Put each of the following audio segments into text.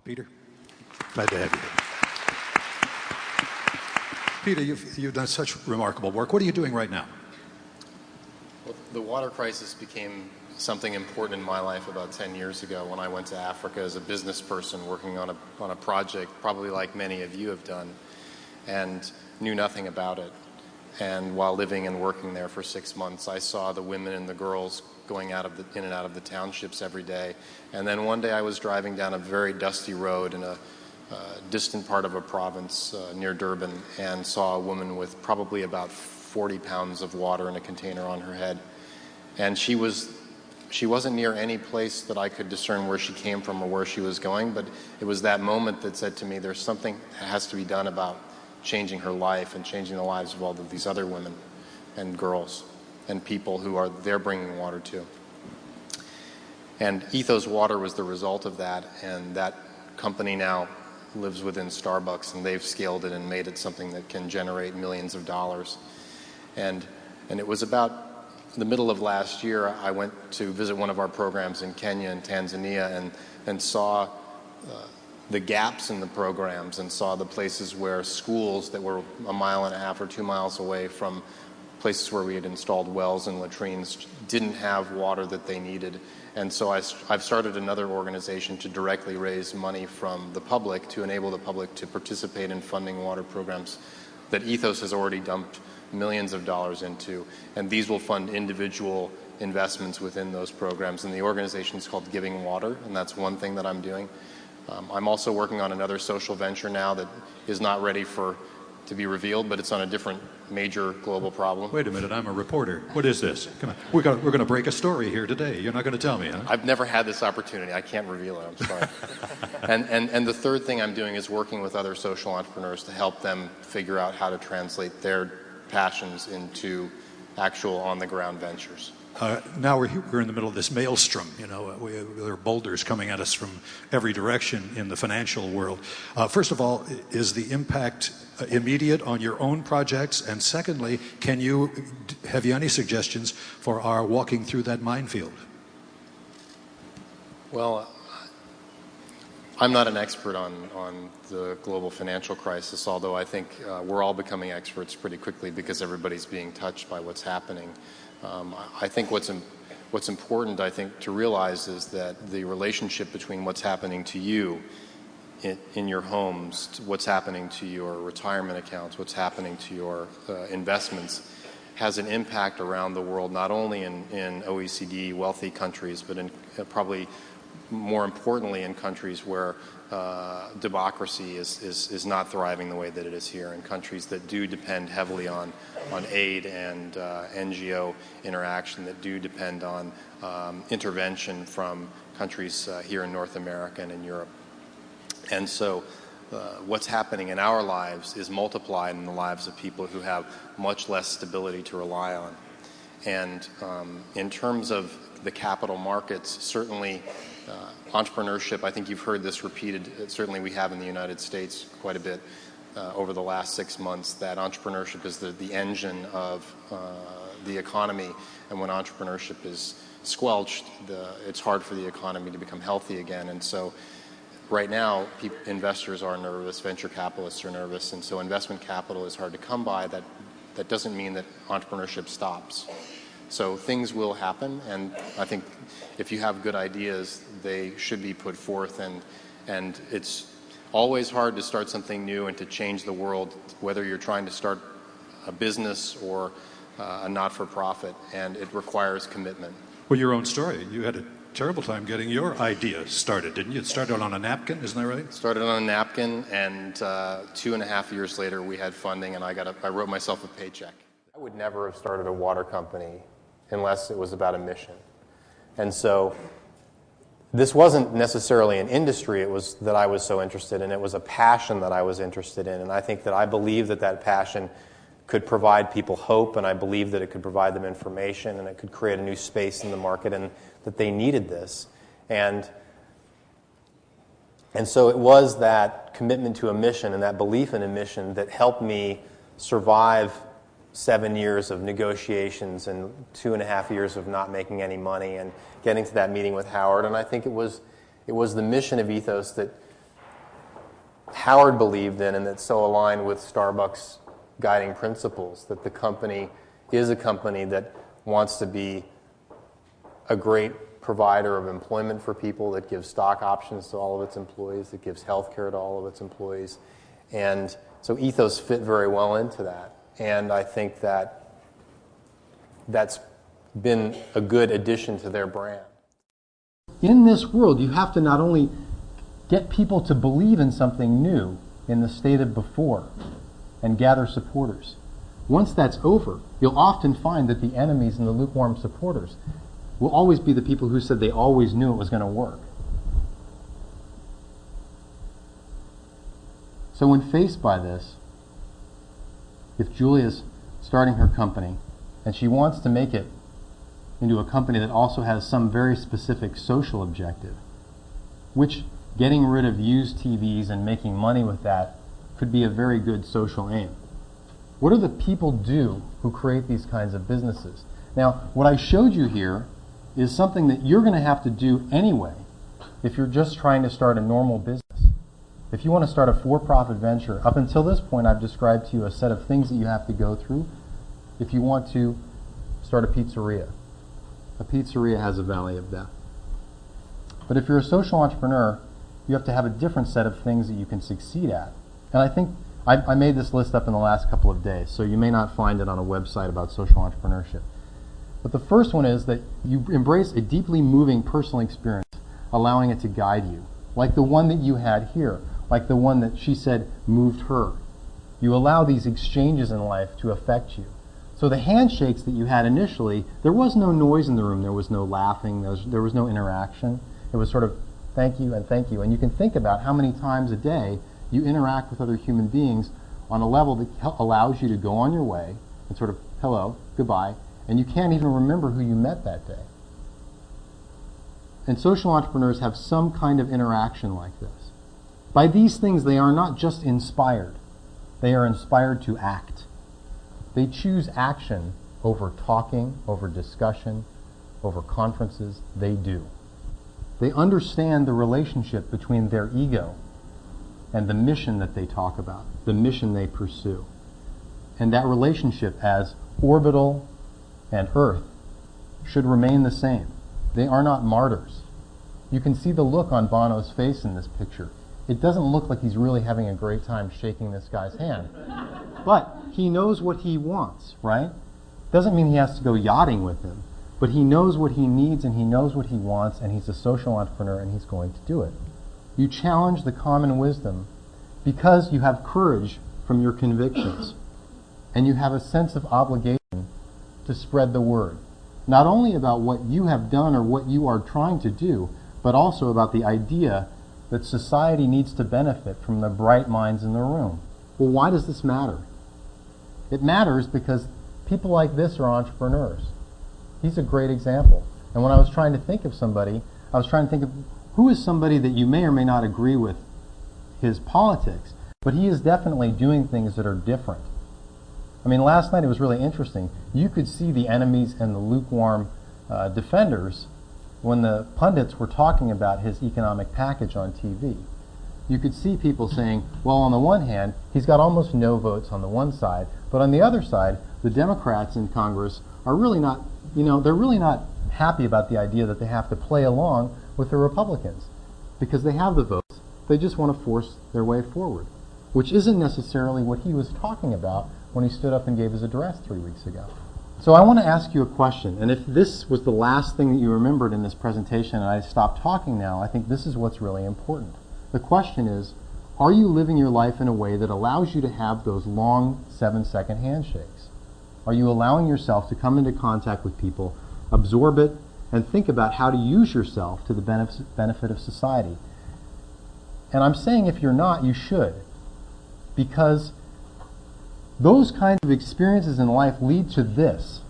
Peter, glad to have you. Peter, you've done such remarkable work. What are you doing right now? Well, the water crisis became something important in my life about 10 years ago when I went to Africa as a business person working on a project, probably like many of you have done, and knew nothing about it. And while living and working there for 6 months, I saw the women and the girls going in and out of the townships every day. And then one day I was driving down a very dusty road in a distant part of a province near Durban and saw a woman with probably about 40 pounds of water in a container on her head. And she wasn't near any place that I could discern where she came from or where she was going, but it was that moment that said to me, there's something that has to be done about changing her life and changing the lives of all of these other women and girls and people who they're bringing water to. And Ethos Water was the result of that, and that company now lives within Starbucks, and they've scaled it and made it something that can generate millions of dollars. And it was about the middle of last year, I went to visit one of our programs in Kenya and Tanzania and saw the gaps in the programs and saw the places where schools that were 1.5 miles or 2 miles away from places where we had installed wells and latrines didn't have water that they needed. And so I've started another organization to directly raise money from the public to enable the public to participate in funding water programs that Ethos has already dumped millions of dollars into. And these will fund individual investments within those programs. And the organization is called Giving Water, and that's one thing that I'm doing. I'm also working on another social venture now that is not ready to be revealed, but it's on a different major global problem. Wait a minute, I'm a reporter. What is this? Come on. We're going to break a story here today. You're not going to tell me, huh? I've never had this opportunity. I can't reveal it. I'm sorry. and the third thing I'm doing is working with other social entrepreneurs to help them figure out how to translate their passions into actual on-the-ground ventures. Now we're in the middle of this maelstrom. There are boulders coming at us from every direction in the financial world. First of all, is the impact immediate on your own projects? And secondly, have you any suggestions for our walking through that minefield? Well, I'm not an expert on the global financial crisis, although I think we're all becoming experts pretty quickly because everybody's being touched by what's happening. I think what's important, I think, to realize is that the relationship between what's happening to you in your homes, what's happening to your retirement accounts, what's happening to your investments, has an impact around the world, not only in OECD wealthy countries, but in probably more importantly in countries where democracy is not thriving the way that it is here, in countries that do depend heavily on aid and NGO interaction, that do depend on intervention from countries here in North America and in Europe. And so what's happening in our lives is multiplied in the lives of people who have much less stability to rely on. And in terms of the capital markets, certainly entrepreneurship, I think you've heard this repeated, certainly we have in the United States quite a bit over the last 6 months, that entrepreneurship is the engine of the economy, and when entrepreneurship is squelched, it's hard for the economy to become healthy again. And so right now, investors are nervous, venture capitalists are nervous, and so investment capital is hard to come by. That doesn't mean that entrepreneurship stops. So things will happen, and I think if you have good ideas, they should be put forth, and it's always hard to start something new and to change the world, whether you're trying to start a business or a not-for-profit, and it requires commitment. Well, your own story, you had a terrible time getting your idea started, didn't you? It started on a napkin, isn't that right? Started on a napkin, and 2.5 years later we had funding, and I wrote myself a paycheck. I would never have started a water company unless it was about a mission. And so this wasn't necessarily an industry, it was that I was so interested in. It was a passion that I was interested in, and I think that I believe that passion could provide people hope, and I believe that it could provide them information, and it could create a new space in the market, and that they needed this. And so it was that commitment to a mission and that belief in a mission that helped me survive 7 years of negotiations and 2.5 years of not making any money and getting to that meeting with Howard. And I think it was the mission of Ethos that Howard believed in and that's so aligned with Starbucks' guiding principles, that the company is a company that wants to be a great provider of employment for people, that gives stock options to all of its employees, that gives health care to all of its employees. And so Ethos fit very well into that. And I think that that's been a good addition to their brand. In this world, you have to not only get people to believe in something new in the state of before and gather supporters. Once that's over, you'll often find that the enemies and the lukewarm supporters will always be the people who said they always knew it was going to work. So when faced by this, if Julia's starting her company and she wants to make it into a company that also has some very specific social objective, which getting rid of used TVs and making money with that could be a very good social aim. What do the people do who create these kinds of businesses? Now, what I showed you here is something that you're going to have to do anyway if you're just trying to start a normal business. If you want to start a for-profit venture, up until this point I've described to you a set of things that you have to go through if you want to start a pizzeria. A pizzeria has a valley of death. But if you're a social entrepreneur, you have to have a different set of things that you can succeed at. And I think I made this list up in the last couple of days, so you may not find it on a website about social entrepreneurship. But the first one is that you embrace a deeply moving personal experience, allowing it to guide you, like the one that you had here, like the one that she said moved her. You allow these exchanges in life to affect you. So the handshakes that you had initially, there was no noise in the room, there was no laughing, there was no interaction. It was sort of thank you and thank you. And you can think about how many times a day you interact with other human beings on a level that allows you to go on your way and sort of hello, goodbye, and you can't even remember who you met that day. And social entrepreneurs have some kind of interaction like this. By these things, they are not just inspired. They are inspired to act. They choose action over talking, over discussion, over conferences. They do. They understand the relationship between their ego and the mission that they talk about, the mission they pursue. And that relationship as orbital and Earth should remain the same. They are not martyrs. You can see the look on Bono's face in this picture. It doesn't look like he's really having a great time shaking this guy's hand. But he knows what he wants, right? Doesn't mean he has to go yachting with him, but he knows what he needs and he knows what he wants, and he's a social entrepreneur and he's going to do it. You challenge the common wisdom because you have courage from your convictions and you have a sense of obligation to spread the word, not only about what you have done or what you are trying to do, but also about the idea that society needs to benefit from the bright minds in the room. Well, why does this matter? It matters because people like this are entrepreneurs. He's a great example. And when I was trying to think of somebody, I was trying to think of who is somebody that you may or may not agree with his politics, but he is definitely doing things that are different. I mean, last night it was really interesting. You could see the enemies and the lukewarm defenders when the pundits were talking about his economic package on TV. You could see people saying, well, on the one hand, he's got almost no votes on the one side, but on the other side, the Democrats in Congress are really not, they're really not happy about the idea that they have to play along with the Republicans because they have the votes. They just want to force their way forward, which isn't necessarily what he was talking about when he stood up and gave his address 3 weeks ago. So I want to ask you a question, and if this was the last thing that you remembered in this presentation and I stop talking now, I think this is what's really important. The question is, are you living your life in a way that allows you to have those long 7-second handshakes? Are you allowing yourself to come into contact with people, absorb it, and think about how to use yourself to the benefit of society? And I'm saying if you're not, you should, because those kinds of experiences in life lead to this.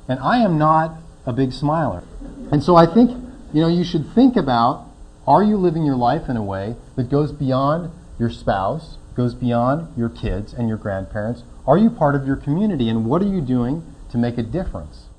And I am not a big smiler. And so I think, you should think about, are you living your life in a way that goes beyond your spouse, goes beyond your kids and your grandparents? Are you part of your community, and what are you doing to make a difference?